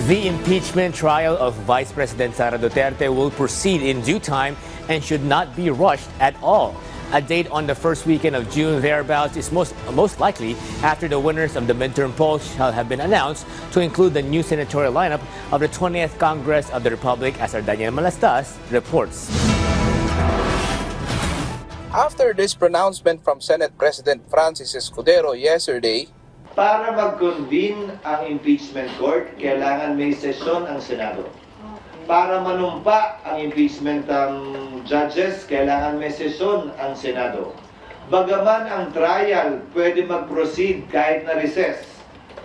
The impeachment trial of Vice President Sara Duterte will proceed in due time and should not be rushed at all. A date on the first weekend of June thereabouts is most likely after the winners of the midterm polls shall have been announced to include the new senatorial lineup of the 20th Congress of the Republic, as our Daniel Malastas reports. After this pronouncement from Senate President Francis Escudero yesterday, para mag-convene ang impeachment court, kailangan may sesyon ang Senado. Para manumpa ang impeachment judges, kailangan may sesyon ang Senado. Bagaman ang trial pwede mag-proceed kahit na recess,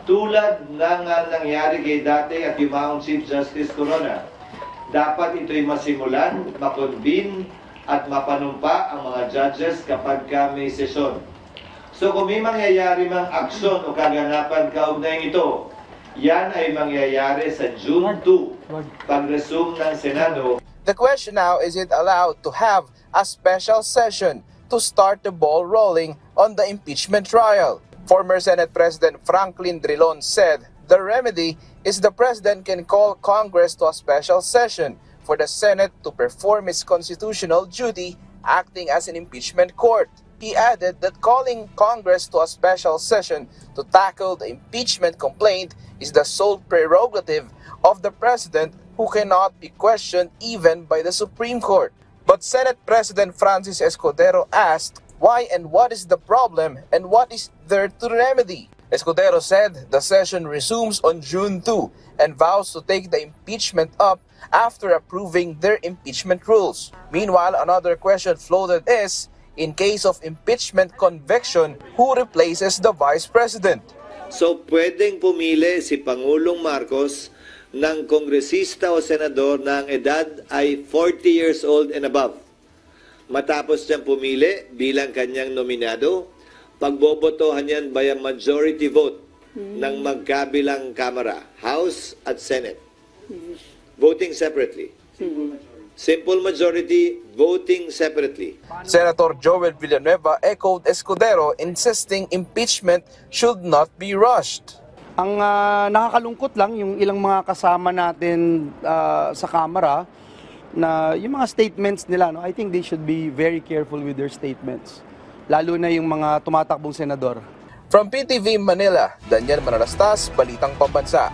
tulad ng nangyari kay dati at yumaong Chief Justice Corona, dapat ito'y masimulan, makonvene at mapanumpa ang mga judges kapag may sesyon. So kung may mangyayari mang aksyon o kaganapan kaugnay ito, yan ay mangyayari sa June 2, pag-resume ng Senado. The question now, is it allowed to have a special session to start the ball rolling on the impeachment trial? Former Senate President Franklin Drilon said the remedy is the President can call Congress to a special session for the Senate to perform its constitutional duty acting as an impeachment court. He added that calling Congress to a special session to tackle the impeachment complaint is the sole prerogative of the President, who cannot be questioned even by the Supreme Court. But Senate President Francis Escudero asked why and what is the problem and what is there to remedy. Escudero said the session resumes on June 2 and vows to take the impeachment up after approving their impeachment rules. Meanwhile, another question floated is, in case of impeachment conviction, who replaces the Vice President? So pwedeng pumili si Pangulong Marcos ng kongresista o senador na ang edad ay 40 years old and above. Matapos niyang pumili bilang kanyang nominado, pagbobotohan yan by a majority vote ng magkabilang kamara, House at Senate. Voting separately. Simple majority, voting separately. Senator Joel Villanueva echoed Escudero, insisting impeachment should not be rushed. Ang nakakalungkot lang yung ilang mga kasama natin sa Kamara na yung mga statements nila, no? I think they should be very careful with their statements. Lalo na yung mga tumatakbong senador. From PTV Manila, Daniel Malastas, Balitang Pambansa.